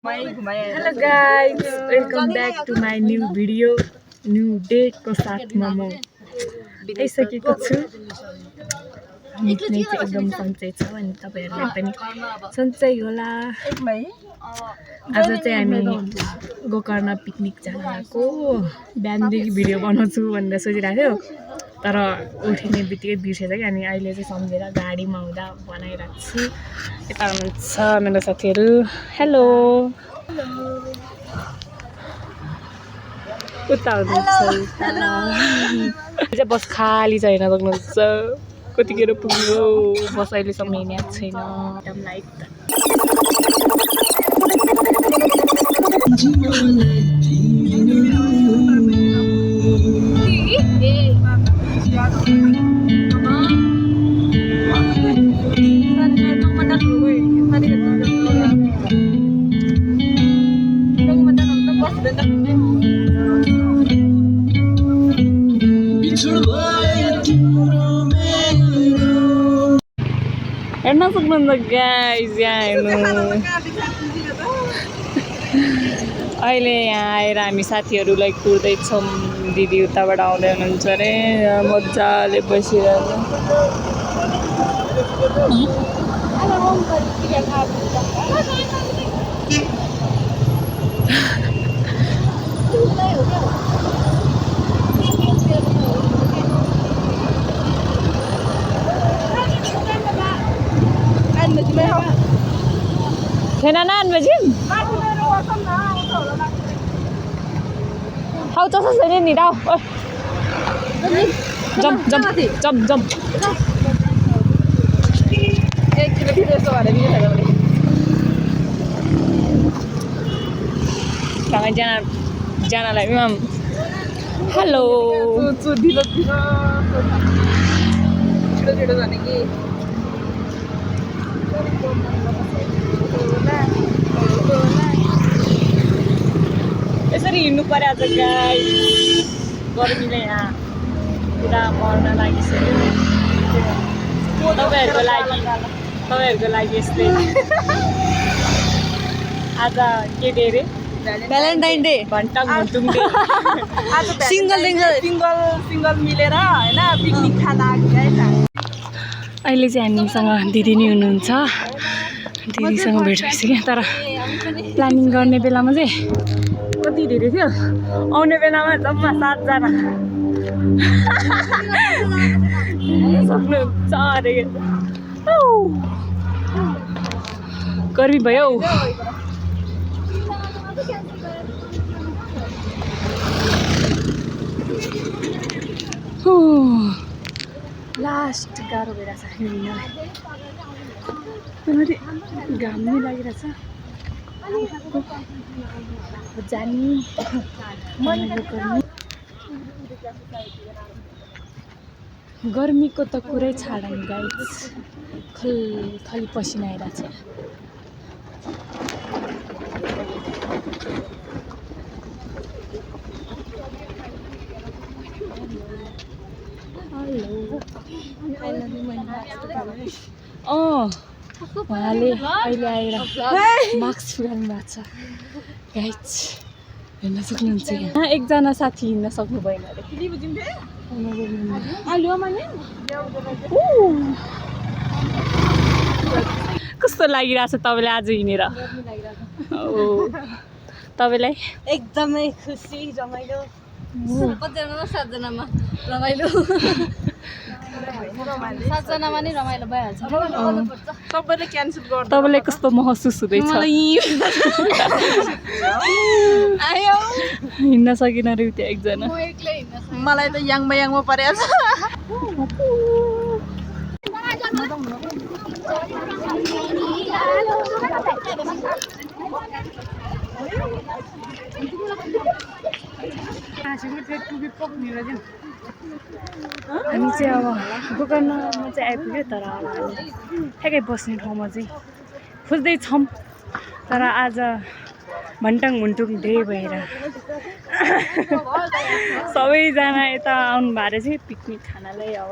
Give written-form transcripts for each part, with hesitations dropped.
Hello guys, welcome back to my new video, new day को साथमा म आइसकेको छु। एकदम सन्चै छ अनि तपाईहरुलाई पनि सन्चै होला। आज चाहिँ हामी गोकर्ण पिकनिक जान गएको। बिहानदेखि भिडियो बनाउँछु भनेर सोचिरहेको थियो तर उठिने बित्तिकै बिर्सेछ कि अनि अहिले चाहिँ सम्झेर गाडीमा आउँदा बनाइरहेको छु। यता हुनुहुन्छ मेरो साथीहरु। हेलो उता हुनुहुन्छ बस खाली छैन सक्नुहुन्छ। कतिखेर पुग्यो बस अहिलेसम्म हिँडेको छैन। एकदम लाइट हेर्न सक्नुहुन्छ गाइस। यहाँ हेर्नु अहिले यहाँ आएर हामी साथीहरूलाई कुर्दैछौँ। दिदी उताबाट आउँदै हुनुहुन्छ अरे मजाले बसिरहेको। छैन नान बजिम हाउ चसा छैन नि राउ जम जम जम जम 1 किलोमिटर जस्तो भएर नि कहाँ जानलाई म्याम हेलो ढिलो जाने कि यसरी हिँड्नु पर्यो आज गाइस। गर्मीले यहाँ पुरा मर्न लागिसक्यो। तपाईहरुको लागि यस्तै आज के डे रे? भ्यालेन्टाइन डे घण्टा घुटुङ डे। आज सिंगल मिलेर हैन पिकनिक खान आएको गाइस। अहिले चाहिँ हामीसँग दिदी नै हुनुहुन्छ। दिदीसँग भेट भइसक्यो तर प्लानिङ गर्ने बेलामा चाहिँ कति धेरै थियो। आउने बेलामा जम्मा 7 जना सक्नुहुन्छ अरे गर्मी भयो। लास्ट गाह्रो भइरहेछ हिँड्नलाई। घाम नै लागिरहेछ जानी गर्मीको त कुरै छाडौँ गाइस। खाली पसिना आइरहेछ। उहाँले अहिले आएर मास्क लगाउनु भएको छ गाइस। हेर्न सक्नुहुन्छ यहाँ एकजना साथी हिँड्न सक्नु भएन अरे। कस्तो लागिरहेछ तपाईँलाई आज हिँडेर? तपाईँलाई एकदमै खुसी रमाइलो। 7 जनामा रमाइलो। 7 जनामा नै रमाइलो भइहाल्छ। सबैले क्यान्सल गर्छ। तपाईँलाई कस्तो महसुस हुँदैछ? आयो हिँड्न सकिन रे त्यो एकजना। म एक्लै हिँड्न सक्छु। मलाई त याङमा परेछ। हामी चाहिँ अब गोकर्णमा चाहिँ आइपुग्यो तर अब हामी ठ्याक्कै बस्ने ठाउँमा चाहिँ खोज्दैछौँ। तर आज भन्टाङ मुन्टुङ डे भएर सबैजना यता आउनु भएको चाहिँ पिकनिक खानालाई। अब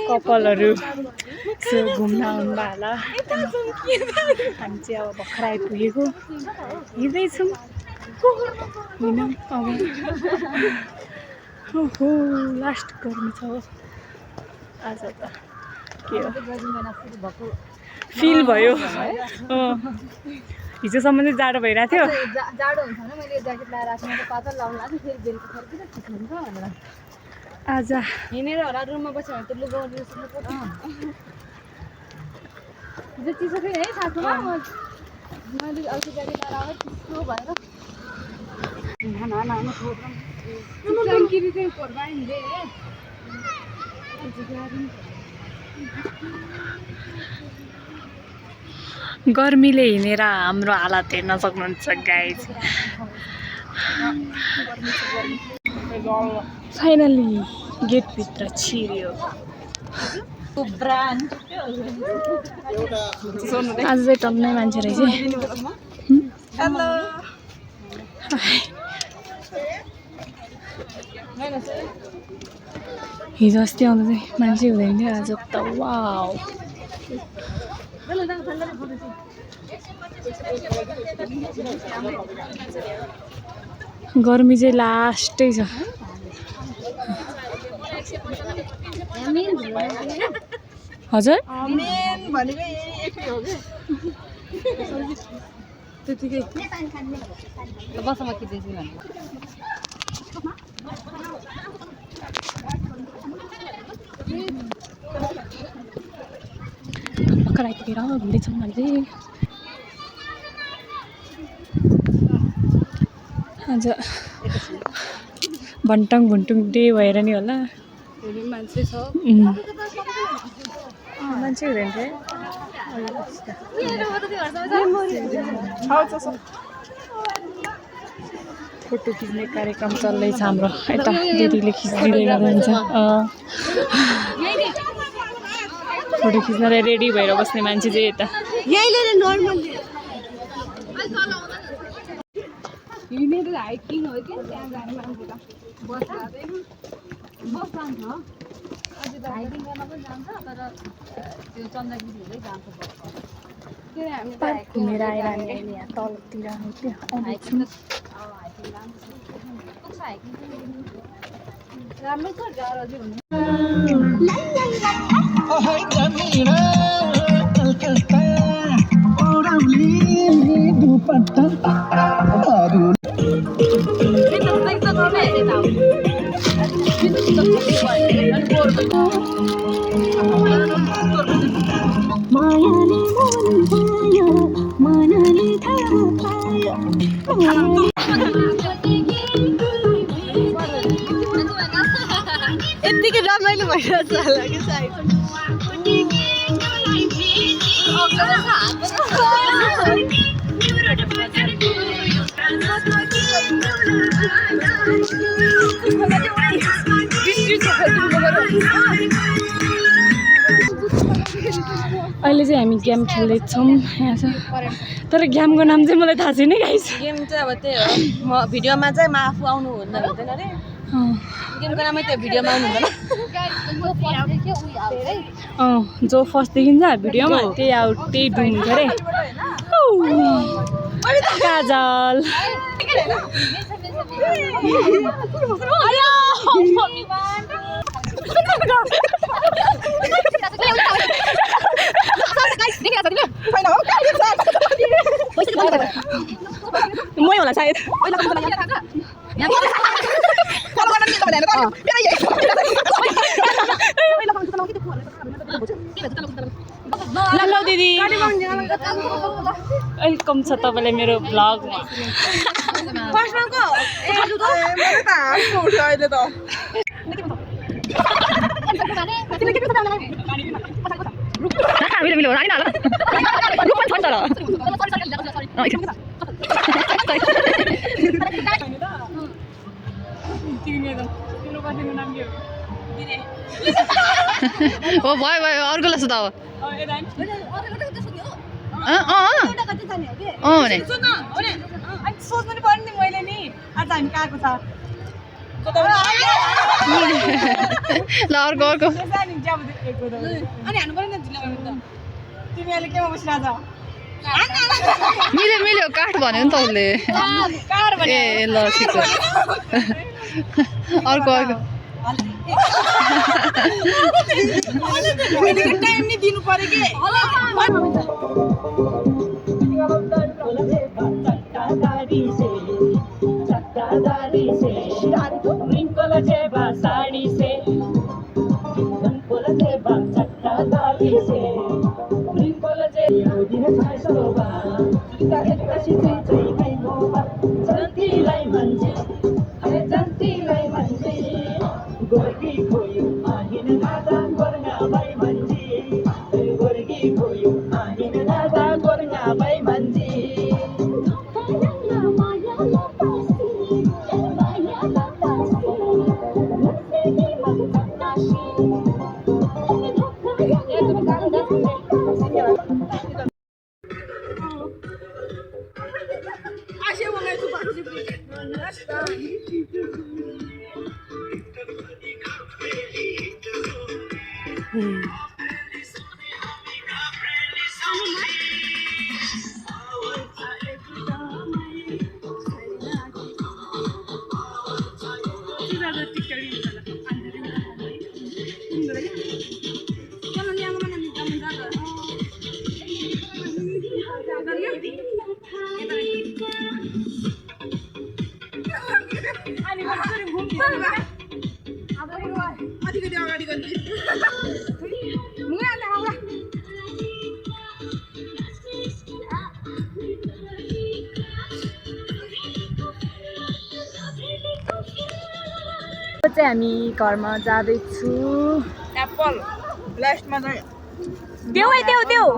कपालहरू घुम्न आउनु भयो होला। हामी चाहिँ अब भर्खर आइपुगेको हिँड्दैछौँ होइन। अब ओहो लास्ट गर्मी छ हो आज त के हो फिल भयो। हिजोसम्म चाहिँ जाडो भइरहेको थियो। जाडो हुन्छ भने मैले ज्याकेट लगाएर आएको त पातल लाउनु लाग्यो फेरि बेलुका फर्किँदा ठिक हुन्छ भनेर आज हिँडेर होला रुममा बस्यो भने त लुगा सुत्नु पर्छ। हिजो चिसो थियो है साथमा मैले अर्को ज्याकेट लगाएर आएर चिसो भएर गर्मीले हिँडेर हाम्रो हालत हेर्न सक्नुहुन्छ गाइज। फाइनली गेटभित्र छिर्यो। आज चाहिँ टन्नै मान्छे रहेछ। हिजो अस्ति आउँदा चाहिँ मान्छे हुँदैन थियो, आज त वाउ गर्मी चाहिँ लास्टै छ। हजुर बसमा खिच्दैछु भर्खर आइपुगेर घुम्दैछौँ हामी चाहिँ। आज भन्टाङ भुन्टुङ डे भएर नि होला मान्छे छ मान्छे हुँदैन थियो। फोटो खिच्ने कार्यक्रम चल्दैछ हाम्रो। यता दिदीले खिचिदिँदै गर्नुहुन्छ। फोटो खिच्नलाई रेडी भएर बस्ने मान्छे चाहिँ यता हिँडेर हाइकिङ हो कि त्यहाँ जाने मान्छे त बस जाँदैन बस जान्छ अझै त हाइकिङ गर्न पनि जान्छ तर त्यो चन्द्रगिरी हुँदै जान्छ बस। किन हामी पार्क घुमेर आएर हामी अहिले यहाँ तलतिर हाइकिङ राम्रै छ गाह्रो हुनु यत्तिकै रमाइलो भइरहेछ होला कि सायद। अहिले चाहिँ हामी गेम खेल्दैछौँ यहाँ छ। तर गेमको नाम चाहिँ मलाई थाहा छैन गाइस। गेम चाहिँ अब त्यही हो म भिडियोमा चाहिँ म आफू आउनु हुँदैन अरे गेमको नामै त्यो भिडियोमा आउनु हुँदैन। जो फर्स्ट देखिन्छ भिडियोमा त्यही आउट त्यही डुम हुन्छ अरे। काजल मै होला सायद। ल दिदी वेलकम छ तपाईँलाई मेरो भ्लगमा। हो भयो भयो अर्को लस त अब भने सोच्नु पर्ने नि मैले नि आज हामी कहाँ आएको छ ल अर्को अर्को अनि हान्नु पर्यो नि तिमी अहिले केमा बसिरहेको मिल्यो मिल्यो काठ भन्यो नि त उसले कार ए ल ठिक छ अर्को अर्को टाइम नि दिनु पर्यो कि चाहिँ हामी घरमा जाँदैछु एप्पल लास्टमा चाहिँ देऊ है देऊ देऊ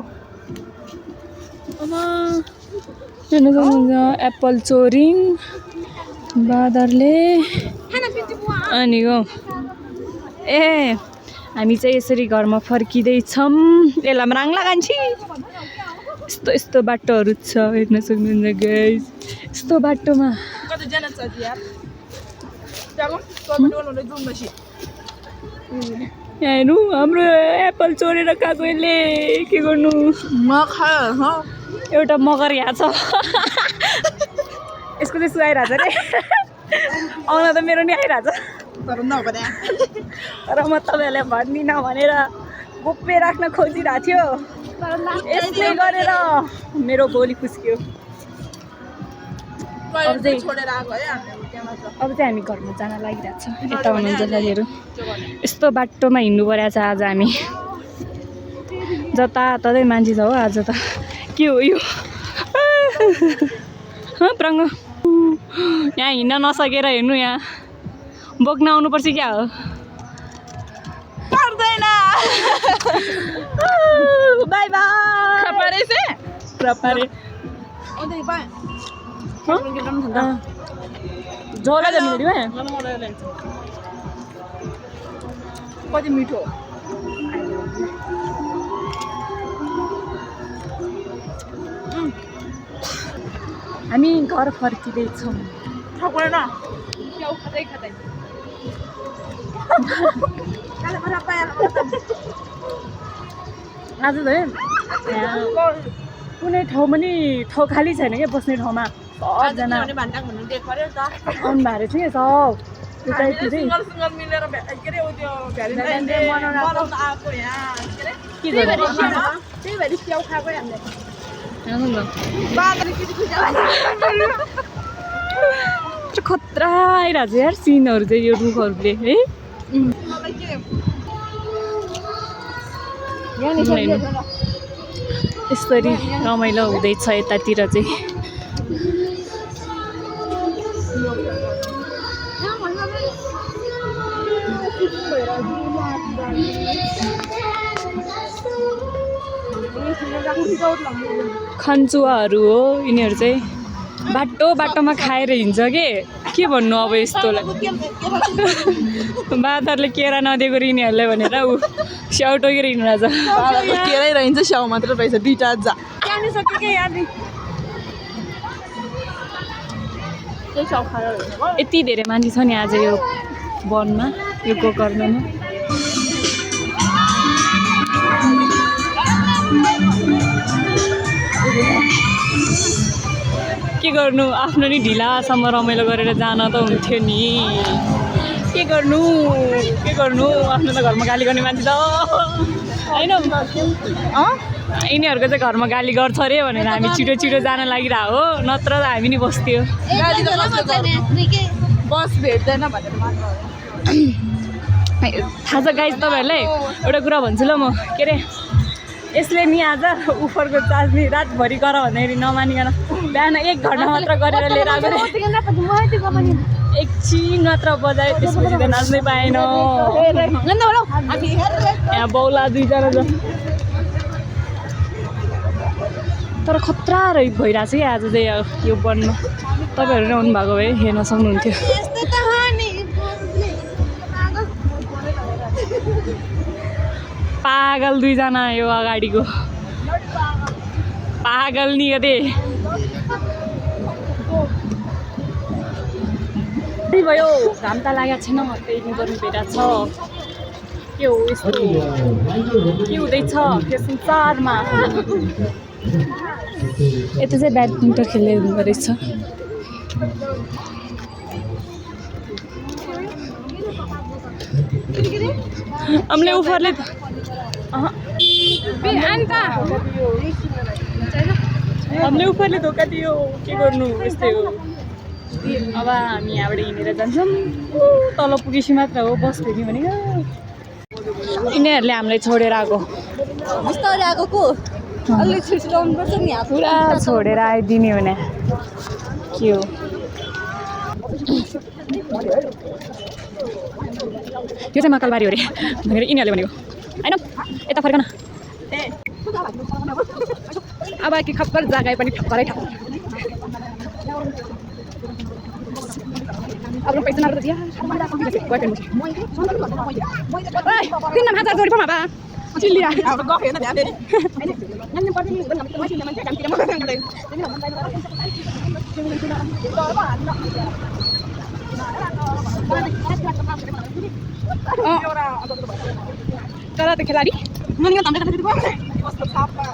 हेर्नु सक्नुहुन्छ एप्पल चोरिङ बाँदरले अनि हो ए हामी चाहिँ यसरी घरमा फर्किँदैछौँ यसलाई राङ लगान्छी यस्तो यस्तो बाटोहरू छ हेर्न सक्नुहुन्छ गाइस यस्तो बाटोमा कतिजना छ यार चलो कमेन्ट गर्नु जुम मसी हेर्नु हाम्रो एप्पल चोरेर खाएको यसले के गर्नु म खायो एउटा मगर यहाँ छ यसको चाहिँ सुहाइरहेछ रे आउन त मेरो नि आइरहेछ तर नभने तर म तपाईँहरूलाई भन्दिनँ भनेर गोप्य राख्न खोजिरहेको थियो यसले गरेर मेरो गोली खुस्क्यो छोडेर आएको है अब चाहिँ हामी घरमा जान लागिरहेको छ यता हुनुहुन्छ साथीहरू यस्तो बाटोमा हिँड्नु परेको छ आज हामी जताततै मान्छे छ हो आज त के हो यो प्रङ्ग यहाँ हिँड्न नसकेर हेर्नु यहाँ बोक्न आउनुपर्छ क्या हो पर्दैन बाई बाई खपारे से प्रपारे ओदे बाई झोला जानु भिडियो कति मिठो हामी घर फर्किँदैछौँ ठक्दैन क्या खाँदै खाँदै आज त कुनै ठाउँमा नि ठाउँ खाली छैन क्या बस्ने ठाउँमा सबजना आउनु भएको थियो सब त्यतैतिरै मिलेर के अरे त्यो भ्यालेन्टाइन डे मनाउन आएको यहाँ के गर्नु त्यही भएर स्याउ खाएको हामीले खतरा आइरहेको छ यार सिनहरू चाहिँ यो रुखहरूले है यसरी रमाइलो हुँदैछ यतातिर चाहिँ खन्चुवाहरू हो यिनीहरू चाहिँ बाटो बाटोमा खाएर हिँड्छ के भन्नु अब यस्तोलाई बाँदरले केरा नदिएको यिनीहरूलाई भनेर ऊ स्याउ टोकेर हिँड्नु रहेछ केरै रहन्छ स्याउ मात्र रहेछ दुईवटा जा सक्यो के याद यति धेरै मान्छे छ नि आज यो वनमा यो गोकर्णमा के गर्नु आफ्नो नि ढिलासम्म रमाइलो गरेर जान त हुन्थ्यो नि के गर्नु आफ्नो त घरमा गाली गर्ने मान्छे त हैन यिनीहरूको चाहिँ घरमा गाली गर्छ अरे भनेर हामी छिटो छिटो जान लागिरह हो नत्र त हामी नि बस्थ्यो बस भेट्दैन भनेर थाहा छ गाइज तपाईँहरूलाई एउटा कुरा भन्छु ल म के अरे यसले नि आज उफरको चार्ज नि रातभरि गर भन्दाखेरि नमानिकन बिहान 1 घन्टा मात्र गरेर लिएर आएको एकछिन मात्र बजायो त्यसपछि त नाच्नै पाएन यहाँ बौला 2 जना छ तर खतरा भइरहेको छ क्या आज चाहिँ यो वनमा तपाईँहरू नै आउनुभएको भए हेर्न सक्नुहुन्थ्यो पागल 2 जना यो अगाडिको पागल नि यदि भयो घाम त लागेको छैन त्यही गर्नु भइरहेको छ के हो यस्तो के हुँदैछ यो संसारमा यता चाहिँ ब्याडमिन्टन खेल्ने हुँदो रहेछ हामीले उफरले हामीले उफरले धोका दियो के गर्नु यस्तै हो अब हामी यहाँबाट हिँडेर जान्छौँ तल पुगेपछि मात्र हो बस फेरि भनेको यिनीहरूले हामीलाई छोडेर आएको बिस्तारै आएको को अलि छिटो आउनुपर्छ नि पुरा छोडेर आइदिने भने के हो त्यो चाहिँ महाकालबारी हो अरे भनेर यिनीहरूले भनेको होइन यता फर्कन अब कि खप्पर जग्गा पनि ठक्करै ठक्कर अब पैसा नगद दिया तीन नाम हजार जोडी पो बाबा चिल्लिया अब गफ हेर्न ध्यान दे नन्ने पर्ने नि हुँदैन हामी मान्छे मान्छे काम किन गर्दैन कराते खिलाडी मैले त हामीले कति कस्तो छापमा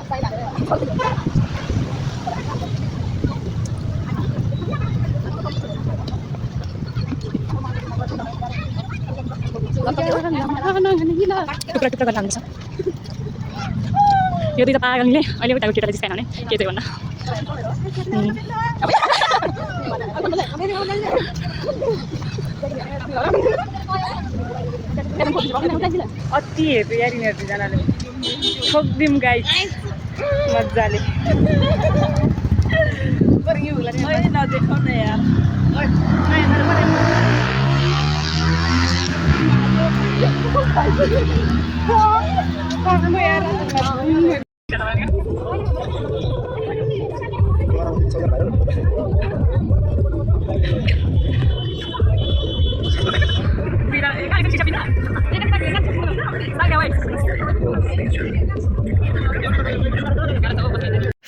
टुक्रा गर्न छ यो 2 पागलले अहिले उताको केटाले चाहिँ खाने के चाहिँ भन्न अति हेर्नु यार यिनीहरू 2 जनाले ठोक्दिम गाई मजाले नदेखाउ न यार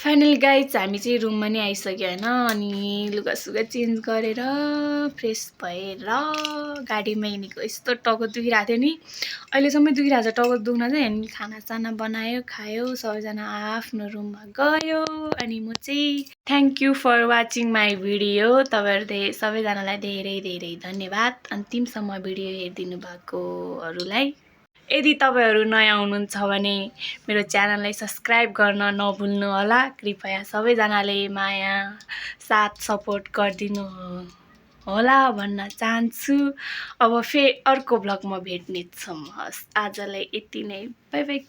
फाइनली गाइज हामी चाहिँ रुममा नै आइसक्यो होइन अनि लुगासुगा चेन्ज गरेर फ्रेस भएर गाडीमा हिँडेको यस्तो टाउको दुखिरहेको थियो नि अहिलेसम्म दुखिरहेको छ टाउको दुख्न चाहिँ अनि खानासाना बनायो खायो सबैजना आफ्नो रुममा गयो अनि म चाहिँ thank you for watching my video तपाईँहरू सबैजनालाई धेरै धेरै धन्यवाद अन्तिमसम्म भिडियो हेरिदिनु भएकोहरूलाई यदि तपाईँहरू नयाँ हुनुहुन्छ भने मेरो च्यानललाई सब्सक्राइब गर्न नभुल्नु होला कृपया सबैजनाले माया साथ सपोर्ट गरिदिनु होला भन्न चाहन्छु अब अर्को भ्लगमा भेट्नेछौँ आजलाई यति नै बाइ बाइ।